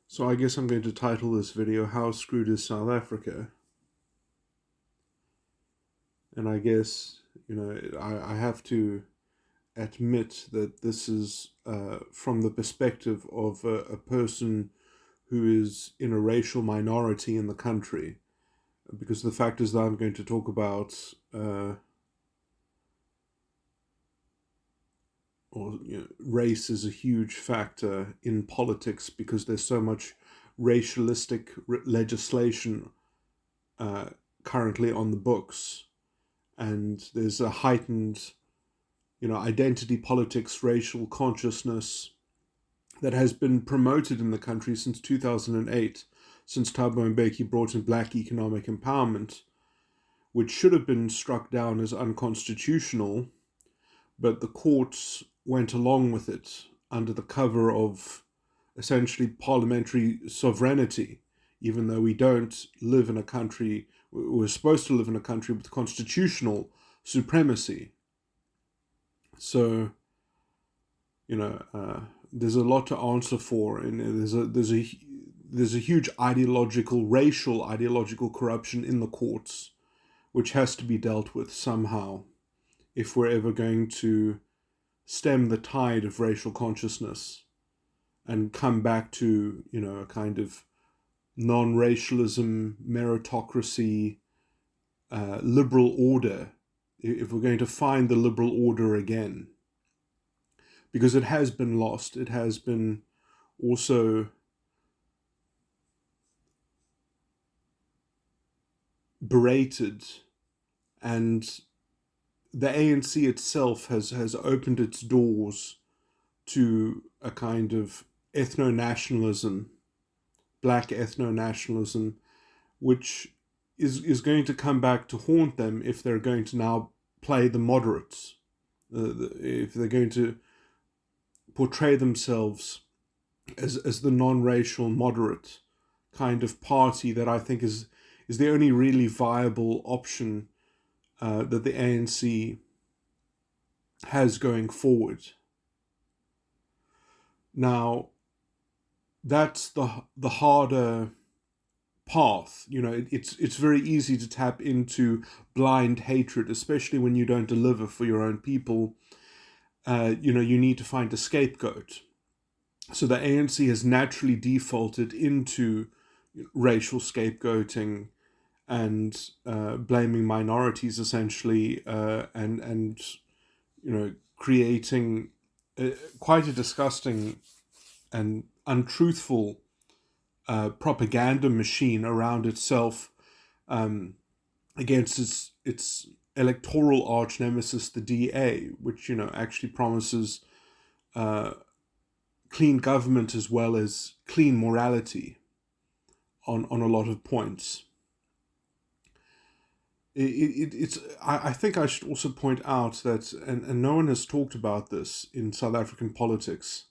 So I guess I'm going to title this video, How Screwed is South Africa? And I guess, I have to admit that this is from the perspective of a person who is in a racial minority in the country. Because the fact is that I'm going to talk about, race is a huge factor in politics because there's so much racialistic legislation uh, currently on the books, and there's a heightened, identity politics, racial consciousness that has been promoted in the country since 2008, since Thabo Mbeki brought in black economic empowerment, which should have been struck down as unconstitutional, but the courts went along with it under the cover of essentially parliamentary sovereignty, even though we don't live in a country, we're supposed to live in a country with constitutional supremacy. So, there's a lot to answer for, and there's a huge racial ideological corruption in the courts, which has to be dealt with somehow if we're ever going to stem the tide of racial consciousness and come back to, a kind of non-racialism, meritocracy, liberal order, if we're going to find the liberal order again. Because it has been lost. It has been also berated, and the ANC itself has opened its doors to a kind of ethno-nationalism, black ethno-nationalism, which is going to come back to haunt them if they're going to now play the moderates, if they're going to portray themselves as the non-racial moderate kind of party that I think is the only really viable option that the ANC has going forward. Now, that's the harder path. It's very easy to tap into blind hatred, especially when you don't deliver for your own people. You need to find a scapegoat. So the ANC has naturally defaulted into racial scapegoating and blaming minorities, essentially, and creating quite a disgusting and untruthful propaganda machine around itself, against its electoral arch nemesis, the DA, which actually promises clean government as well as clean morality on a lot of points. I think I should also point out that, and no one has talked about this in South African politics,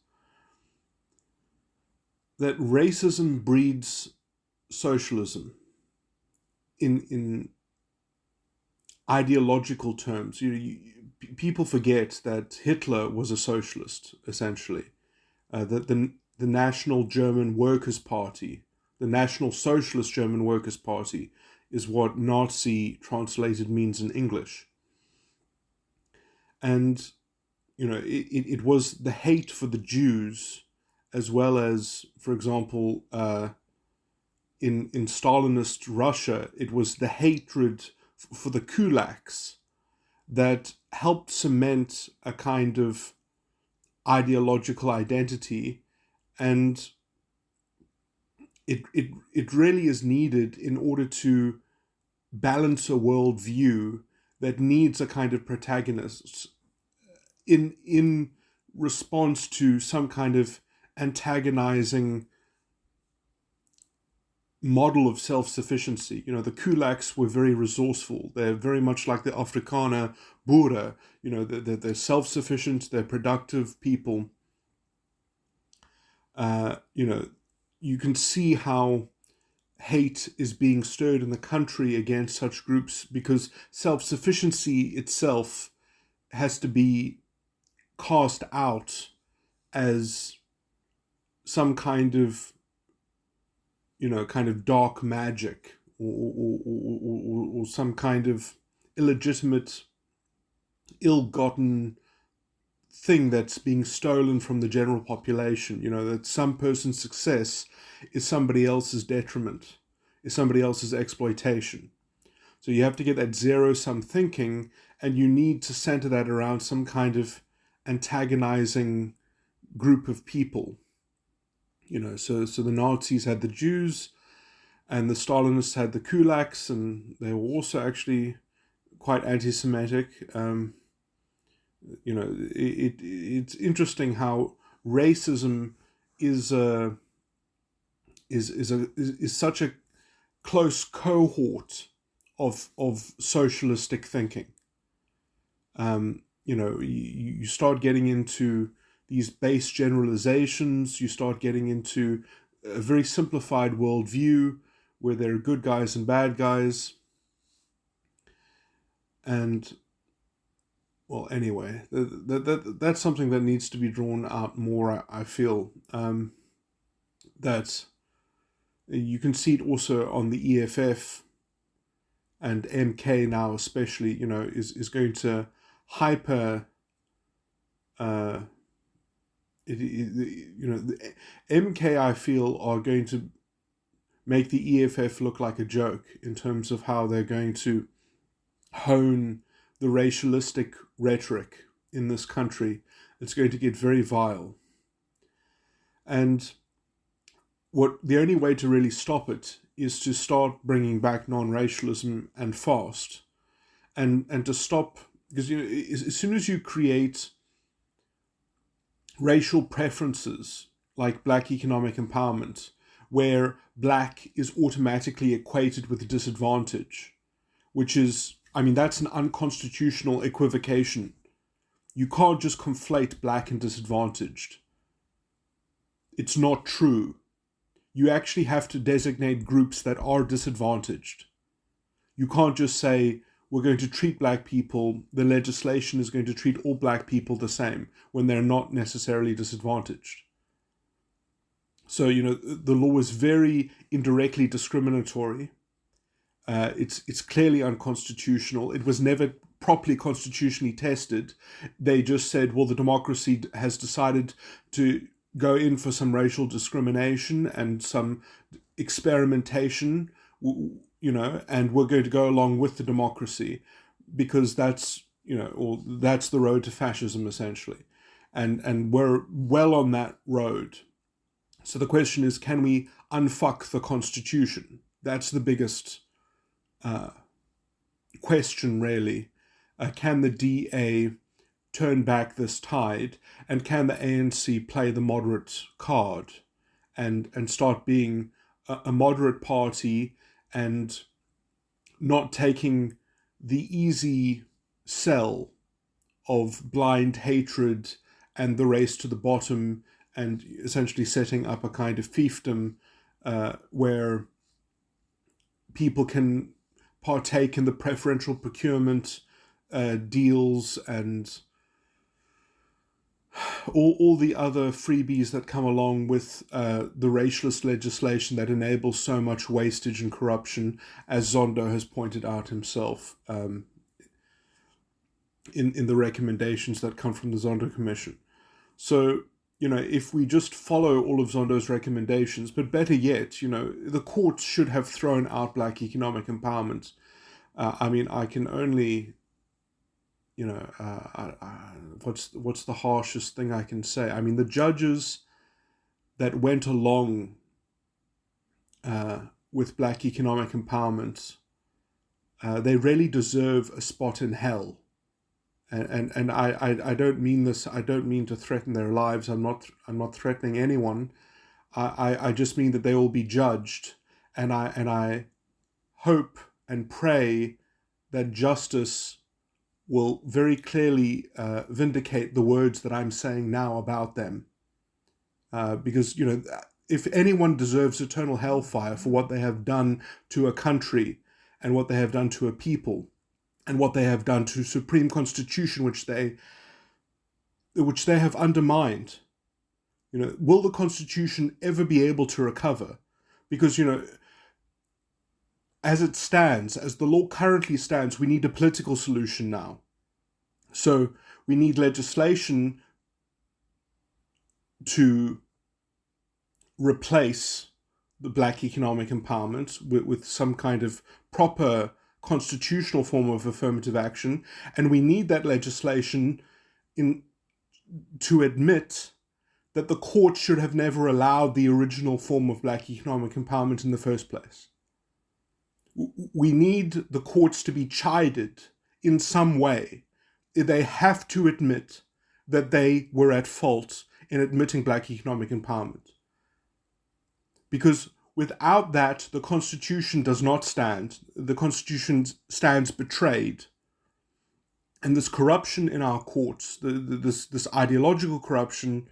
that racism breeds socialism in ideological terms. People forget that Hitler was a socialist, essentially. That the National German Workers' Party, the National Socialist German Workers' Party, is what Nazi translated means in English. And, it was the hate for the Jews, as well as, for example, in Stalinist Russia, it was the hatred for the kulaks that helped cement a kind of ideological identity, and it really is needed in order to balance a worldview that needs a kind of protagonist in response to some kind of antagonizing model of self-sufficiency. The kulaks were very resourceful. They're very much like the Afrikaner Boere. They're self-sufficient, they're productive people. You can see how hate is being stirred in the country against such groups, because self-sufficiency itself has to be cast out as some kind of kind of dark magic, or some kind of illegitimate, ill-gotten thing that's being stolen from the general population. That some person's success is somebody else's detriment, is somebody else's exploitation. So you have to get that zero-sum thinking, and you need to center that around some kind of antagonizing group of people. So the Nazis had the Jews, and the Stalinists had the kulaks, and they were also actually quite anti-Semitic. It's interesting how racism is such a close cohort of socialistic thinking. You start getting into these base generalizations. You start getting into a very simplified worldview where there are good guys and bad guys. And, well, anyway, that's something that needs to be drawn out more, I feel. That you can see it also on the EFF, and MK now especially, is going to hyper... the MK, I feel, are going to make the EFF look like a joke in terms of how they're going to hone the racialistic rhetoric in this country. It's going to get very vile. And the only way to really stop it is to start bringing back non-racialism, and fast. And to stop, because as soon as you create racial preferences like black economic empowerment, where black is automatically equated with disadvantage, which is, that's an unconstitutional equivocation. You can't just conflate black and disadvantaged. It's not true. You actually have to designate groups that are disadvantaged. You can't just say, we're going to treat black people, the legislation is going to treat all black people the same, when they're not necessarily disadvantaged. So, the law is very indirectly discriminatory. It's clearly unconstitutional. It was never properly constitutionally tested. They just said, well, the democracy has decided to go in for some racial discrimination and some experimentation, and we're going to go along with the democracy because that's, or that's the road to fascism, essentially. And we're well on that road. So the question is, can we unfuck the Constitution? That's the biggest question, really. Can the DA turn back this tide? And can the ANC play the moderate card and start being a moderate party and not taking the easy sell of blind hatred and the race to the bottom, and essentially setting up a kind of fiefdom where people can partake in the preferential procurement deals and all the other freebies that come along with the racialist legislation that enables so much wastage and corruption, as Zondo has pointed out himself in the recommendations that come from the Zondo Commission. So, if we just follow all of Zondo's recommendations, but better yet, the courts should have thrown out black economic empowerment. I can only... what's the harshest thing I can say? The judges that went along with black economic empowerment, they really deserve a spot in hell. And I don't mean this. I don't mean to threaten their lives. I'm not threatening anyone. I just mean that they will be judged, and I hope and pray that justice will very clearly vindicate the words that I'm saying now about them. Because, if anyone deserves eternal hellfire for what they have done to a country and what they have done to a people and what they have done to Supreme Constitution, which they have undermined, will the Constitution ever be able to recover? Because, as it stands, as the law currently stands, we need a political solution now. So we need legislation to replace the black economic empowerment with some kind of proper constitutional form of affirmative action. And we need that legislation to admit that the court should have never allowed the original form of black economic empowerment in the first place. We need the courts to be chided in some way. They have to admit that they were at fault in admitting black economic empowerment. Because without that, the Constitution does not stand. The Constitution stands betrayed. And this corruption in our courts, this ideological corruption,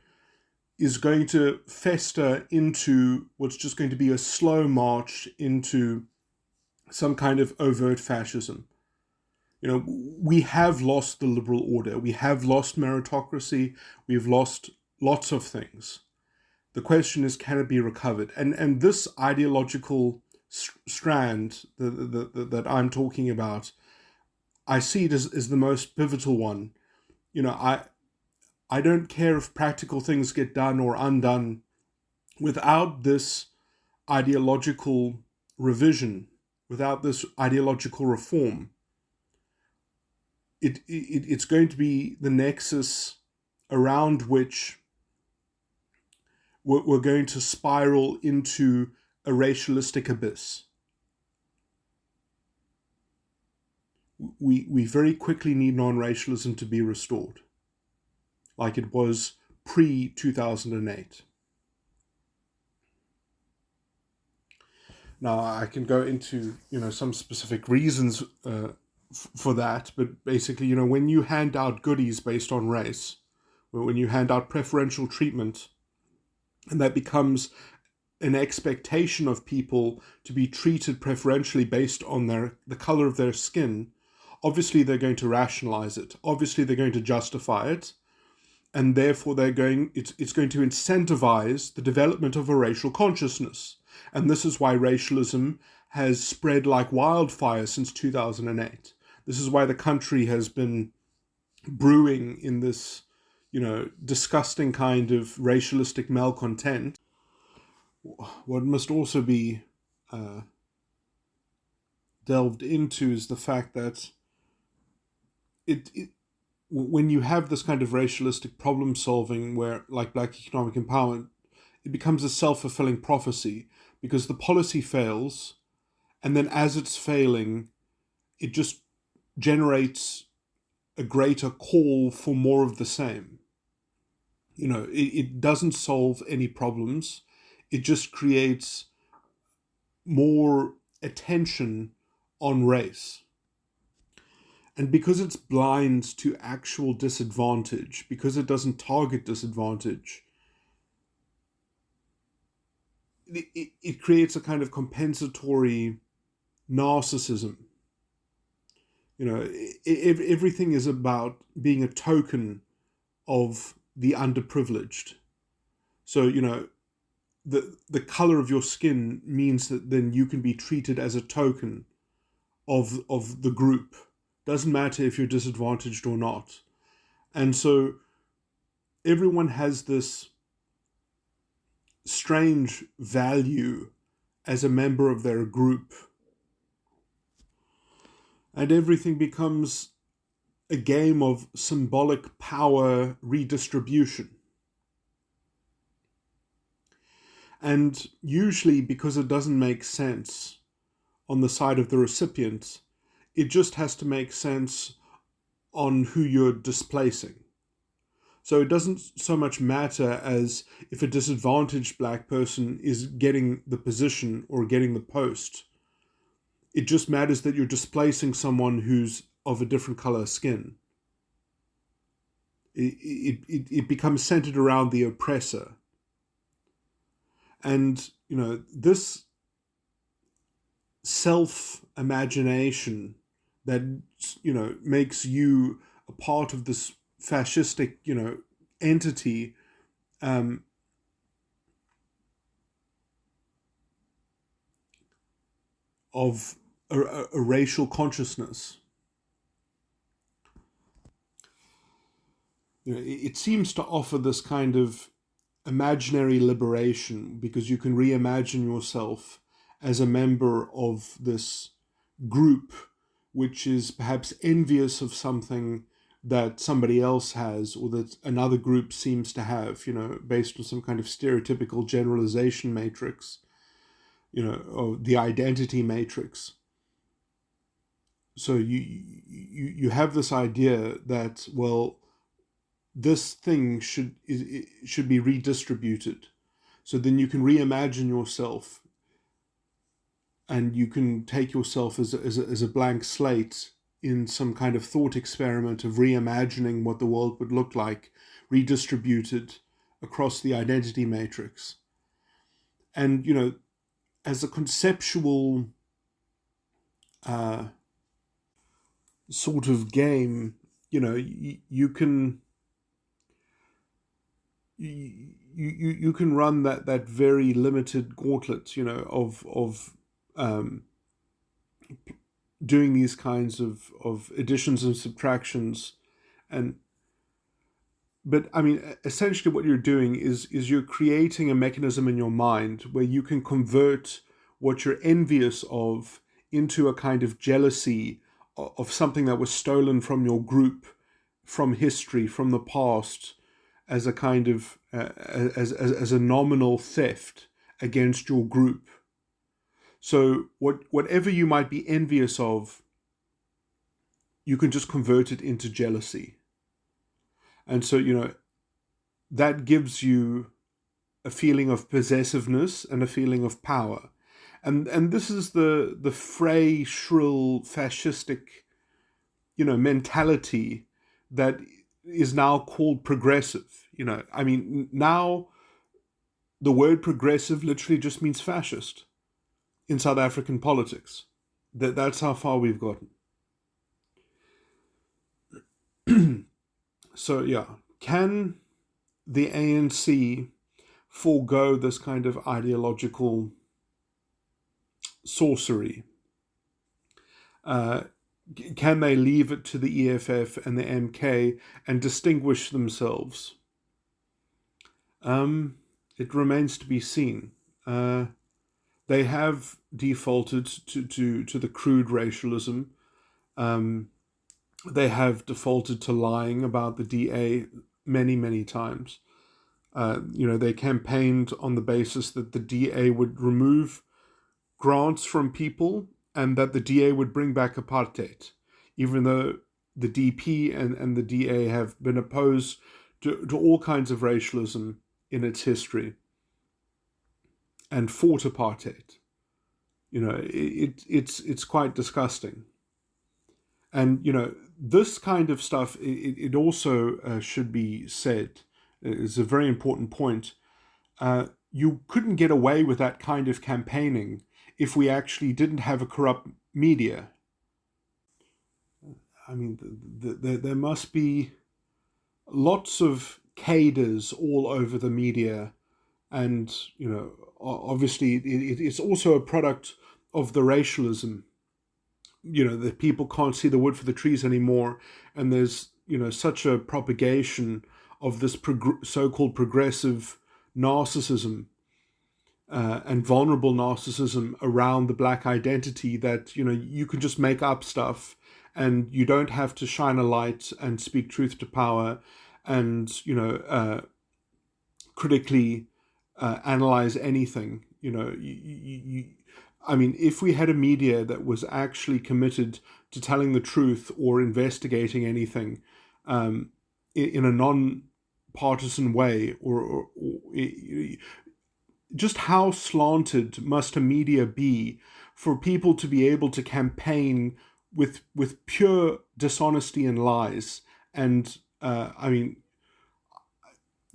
is going to fester into what's just going to be a slow march into some kind of overt fascism. We have lost the liberal order. We have lost meritocracy. We've lost lots of things. The question is, can it be recovered? And this ideological strand that I'm talking about, I see it as the most pivotal one. I don't care if practical things get done or undone. Without this ideological revision, without this ideological reform, it's going to be the nexus around which we're going to spiral into a racialistic abyss. We very quickly need non-racialism to be restored, like it was pre-2008. Now, I can go into, some specific reasons for that, but basically, when you hand out goodies based on race, when you hand out preferential treatment, and that becomes an expectation of people to be treated preferentially based on the color of their skin, obviously they're going to rationalize it. Obviously they're going to justify it. And therefore it's going to incentivize the development of a racial consciousness. And this is why racialism has spread like wildfire since 2008. This is why the country has been brewing in this, disgusting kind of racialistic malcontent. What must also be delved into is the fact that when you have this kind of racialistic problem solving where, like black economic empowerment, it becomes a self-fulfilling prophecy because the policy fails, and then as it's failing, it just generates a greater call for more of the same. It doesn't solve any problems. It just creates more attention on race. And because it's blind to actual disadvantage, because it doesn't target disadvantage, it creates a kind of compensatory narcissism. Everything is about being a token of the underprivileged. So, the color of your skin means that then you can be treated as a token of the group. Doesn't matter if you're disadvantaged or not. And so everyone has this strange value as a member of their group. And everything becomes a game of symbolic power redistribution. And usually, because it doesn't make sense on the side of the recipient, it just has to make sense on who you're displacing. So it doesn't so much matter as if a disadvantaged black person is getting the position or getting the post. It just matters that you're displacing someone who's of a different color skin. It becomes centered around the oppressor. And, this self-imagination that, makes you a part of this fascistic, entity, of a racial consciousness. It seems to offer this kind of imaginary liberation because you can reimagine yourself as a member of this group which is perhaps envious of something that somebody else has or that another group seems to have, based on some kind of stereotypical generalization matrix, or the identity matrix. So you have this idea that, well, this thing should be redistributed. So then you can reimagine yourself, and you can take yourself as a blank slate in some kind of thought experiment of reimagining what the world would look like, redistributed across the identity matrix. And, as a conceptual sort of game, you can you can run that very limited gauntlet, of doing these kinds of additions and subtractions, but I mean, essentially what you're doing is you're creating a mechanism in your mind where you can convert what you're envious of into a kind of jealousy of something that was stolen from your group, from history, from the past, as a kind of as a nominal theft against your group. So whatever you might be envious of, you can just convert it into jealousy. And so, that gives you a feeling of possessiveness and a feeling of power. And this is the fray, shrill, fascistic, mentality that is now called progressive. I mean, now the word progressive literally just means fascist in South African politics. That's how far we've gotten. So, yeah, can the ANC forego this kind of ideological sorcery? Can they leave it to the EFF and the MK and distinguish themselves? It remains to be seen. They have defaulted to the crude racialism. They have defaulted to lying about the DA many, many times. They campaigned on the basis that the DA would remove grants from people and that the DA would bring back apartheid, even though the DP and the DA have been opposed to all kinds of racialism in its history and fought apartheid. It's quite disgusting. And, this kind of stuff, it also should be said, is a very important point. You couldn't get away with that kind of campaigning if we actually didn't have a corrupt media. I mean, there must be lots of cadres all over the media. And, obviously it's also a product of the racialism. That people can't see the wood for the trees anymore. And there's, such a propagation of this so-called progressive narcissism and vulnerable narcissism around the black identity that, you can just make up stuff and you don't have to shine a light and speak truth to power and, critically analyze anything. I mean, if we had a media that was actually committed to telling the truth or investigating anything in a non-partisan way, or just how slanted must a media be for people to be able to campaign with pure dishonesty and lies? And I mean,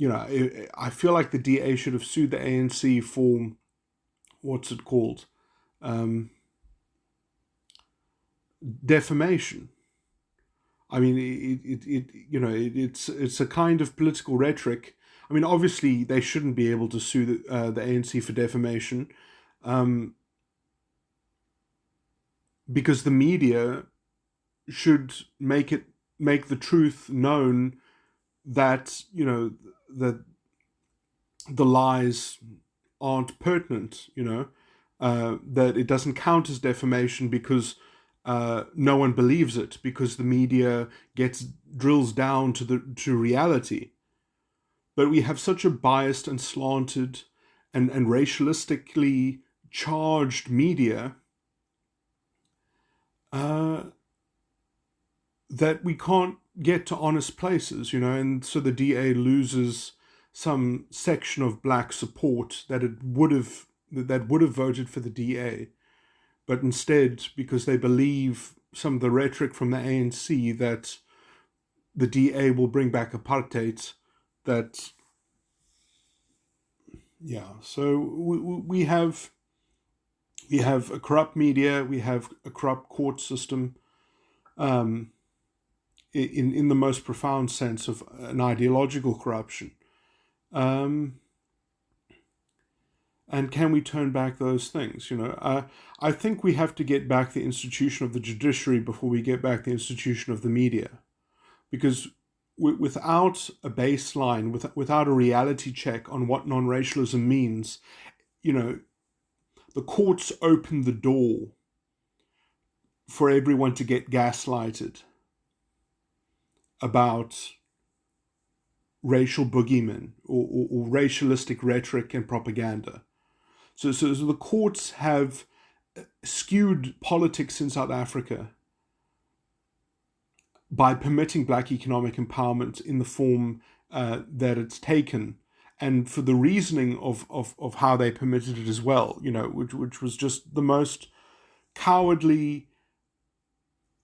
I feel like the DA should have sued the ANC for, what's it called? Defamation. I mean, it's a kind of political rhetoric. I mean, obviously they shouldn't be able to sue the ANC for defamation, because the media should make the truth known, that that the lies aren't pertinent, that it doesn't count as defamation because no one believes it, because the media drills down to reality. But we have such a biased and slanted and racialistically charged media that we can't get to honest places, and so the DA loses some section of black support that would have voted for the DA, but instead, because they believe some of the rhetoric from the ANC that the DA will bring back apartheid, that so we have a corrupt media, we have a corrupt court system, in the most profound sense of an ideological corruption. And can we turn back those things? I think we have to get back the institution of the judiciary before we get back the institution of the media, because without a baseline, without a reality check on what non-racialism means, the courts open the door for everyone to get gaslighted about racial boogeymen or racialistic rhetoric and propaganda. So the courts have skewed politics in South Africa by permitting black economic empowerment in the form that it's taken, and for the reasoning of how they permitted it as well, which was just the most cowardly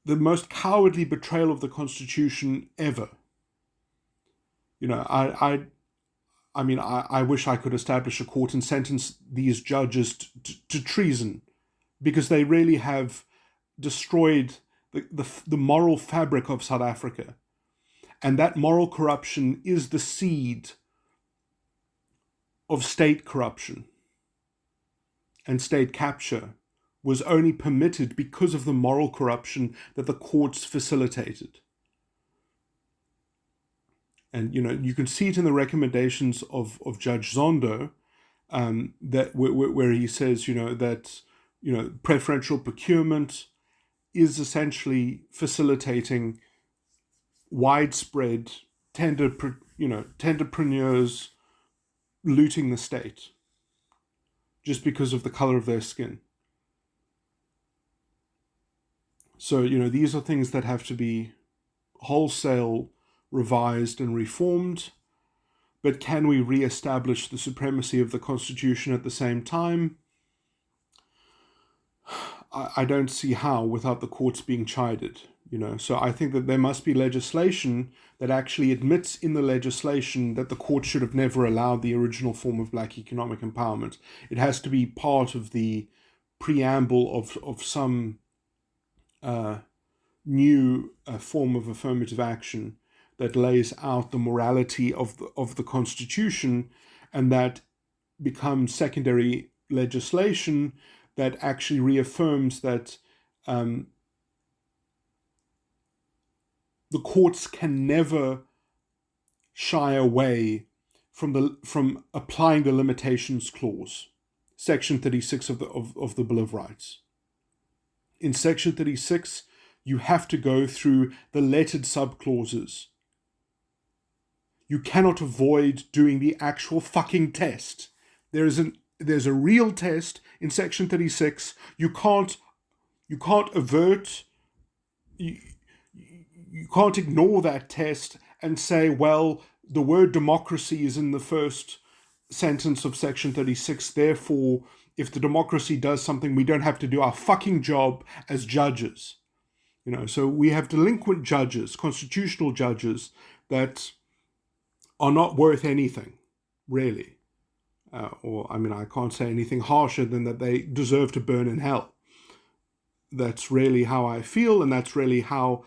betrayal of the Constitution ever. I wish I could establish a court and sentence these judges to treason, because they really have destroyed the moral fabric of South Africa. And that moral corruption is the seed of state corruption. And state capture was only permitted because of the moral corruption that the courts facilitated. And you can see it in the recommendations of Judge Zondo, that where he says that preferential procurement is essentially facilitating widespread tenderpreneurs looting the state just because of the color of their skin. So these are things that have to be wholesale revised and reformed. But can we re-establish the supremacy of the Constitution at the same time? I don't see how without the courts being chided. So I think that there must be legislation that actually admits in the legislation that the court should have never allowed the original form of black economic empowerment. It has to be part of the preamble of some new form of affirmative action that lays out the morality of the Constitution, and that becomes secondary legislation that actually reaffirms that the courts can never shy away from applying the limitations clause, Section 36 of the Bill of Rights. In Section 36, you have to go through the lettered subclauses. You cannot avoid doing the actual fucking test. There's a real test in Section 36. You can't avert. You can't ignore that test and say, well, the word democracy is in the first sentence of Section 36. Therefore, if the democracy does something, we don't have to do our fucking job as judges. So we have delinquent judges, constitutional judges, that are not worth anything, really. I can't say anything harsher than that they deserve to burn in hell. That's really how I feel, and that's really how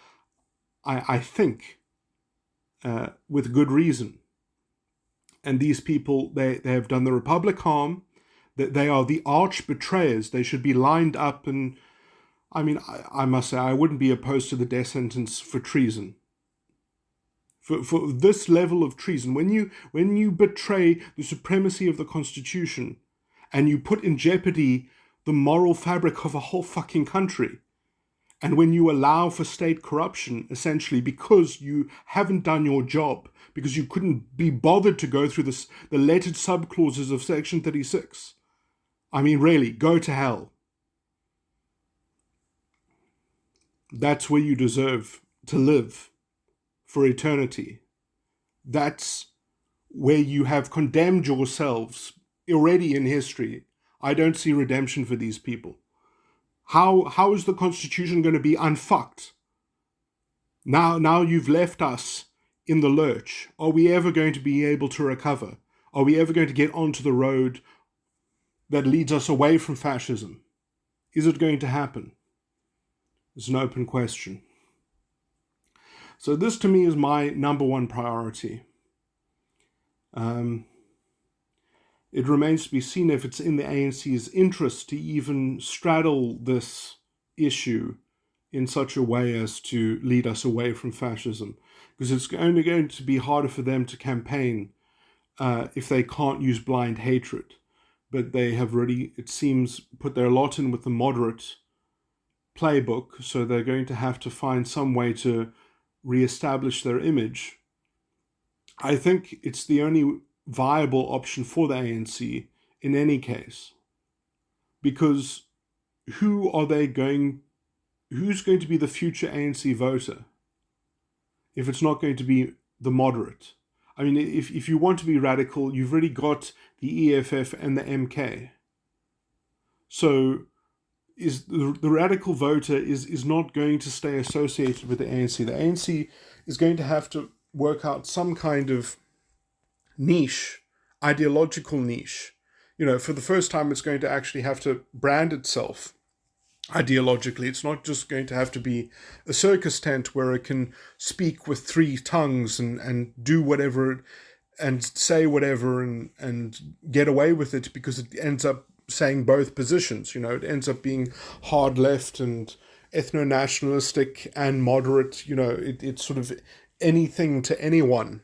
I think, with good reason. And these people, they have done the Republic harm, that they are the arch betrayers. They should be lined up, and I mean, I must say, I wouldn't be opposed to the death sentence for treason. For this level of treason, when you betray the supremacy of the Constitution and you put in jeopardy the moral fabric of a whole fucking country, and when you allow for state corruption, essentially because you haven't done your job, because you couldn't be bothered to go through the lettered subclauses of Section 36, I mean, really, go to hell. That's where you deserve to live for eternity. That's where you have condemned yourselves already in history. I don't see redemption for these people. How is the Constitution going to be unfucked? Now you've left us in the lurch. Are we ever going to be able to recover? Are we ever going to get onto the road that leads us away from fascism? Is it going to happen? It's an open question. So this to me is my number one priority. It remains to be seen if it's in the ANC's interest to even straddle this issue in such a way as to lead us away from fascism, because it's only going to be harder for them to campaign if they can't use blind hatred. But they have already, it seems, put their lot in with the moderate playbook, so they're going to have to find some way to re-establish their image. I think it's the only viable option for the ANC in any case, because who's going to be the future ANC voter if it's not going to be the moderate? I mean, if you want to be radical, you've already got the EFF and the MK. So is the radical voter is not going to stay associated with the ANC. The ANC is going to have to work out some kind of niche, ideological niche. For the first time, it's going to actually have to brand itself ideologically. It's not just going to have to be a circus tent where it can speak with three tongues and do whatever and say whatever and get away with it, because it ends up saying both positions. It ends up being hard left and ethno-nationalistic and moderate. It's sort of anything to anyone.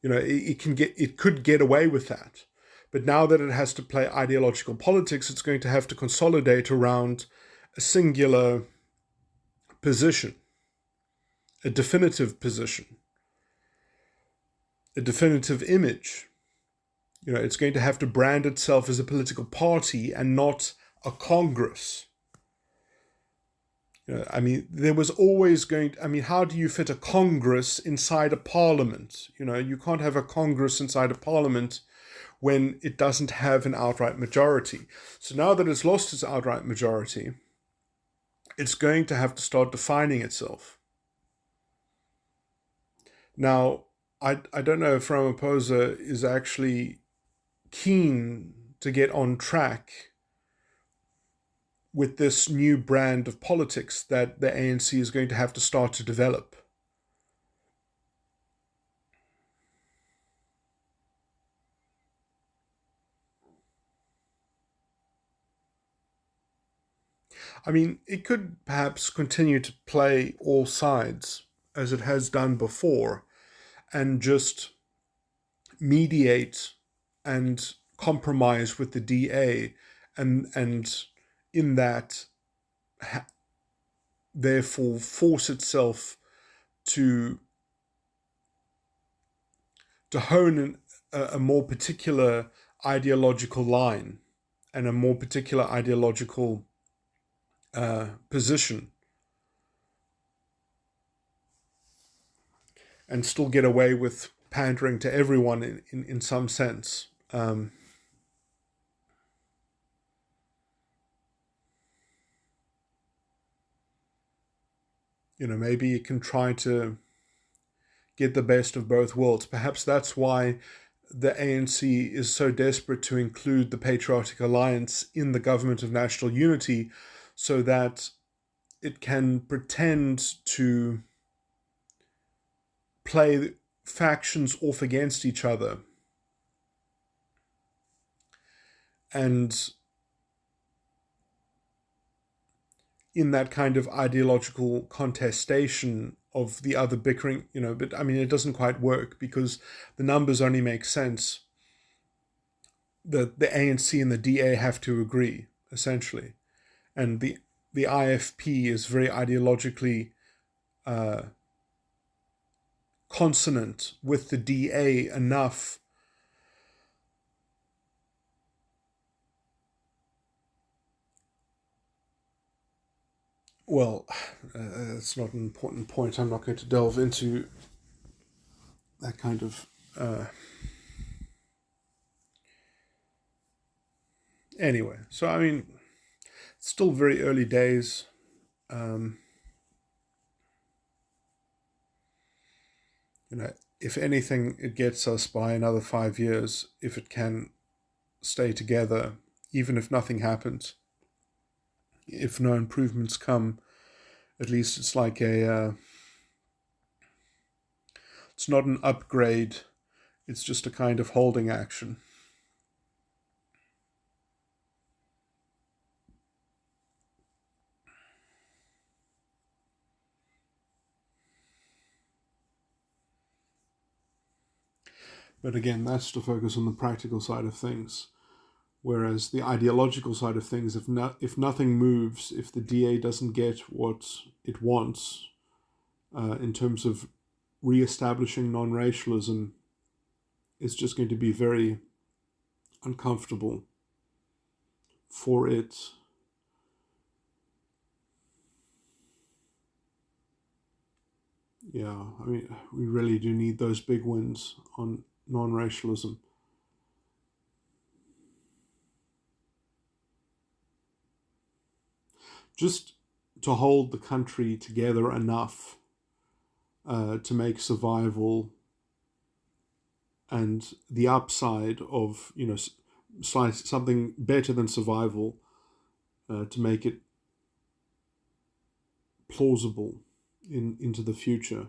It could get away with that. But now that it has to play ideological politics, it's going to have to consolidate around a singular position, a definitive position, a definitive image. It's going to have to brand itself as a political party and not a Congress. There was always how do you fit a Congress inside a parliament? You can't have a Congress inside a parliament when it doesn't have an outright majority. So now that it's lost its outright majority, it's going to have to start defining itself. Now, I don't know if Ramaphosa is actually keen to get on track with this new brand of politics that the ANC is going to have to start to develop. It could perhaps continue to play all sides as it has done before and just mediate and compromise with the DA and in that therefore force itself to hone a more particular ideological line and a more particular ideological position, and still get away with pandering to everyone in some sense. Maybe you can try to get the best of both worlds. Perhaps that's why the ANC is so desperate to include the Patriotic Alliance in the Government of National Unity, so that it can pretend to play factions off against each other and in that kind of ideological contestation of the other bickering, but I mean, it doesn't quite work because the numbers only make sense. The ANC and the DA have to agree, essentially. And the IFP is very ideologically uh, consonant with the DA enough. Well, it's not an important point. I'm not going to delve into that kind of. Anyway, so I mean, it's still very early days. Um, if anything, it gets us by another 5 years if it can stay together, even if nothing happens. If no improvements come, at least it's like it's not an upgrade, it's just a kind of holding action. But again, that's to focus on the practical side of things. Whereas the ideological side of things, if nothing moves, if the DA doesn't get what it wants in terms of re-establishing non-racialism, it's just going to be very uncomfortable for it. Yeah, I mean, we really do need those big wins on non-racialism. Just to hold the country together enough to make survival and the upside of, something better than survival, to make it plausible into the future.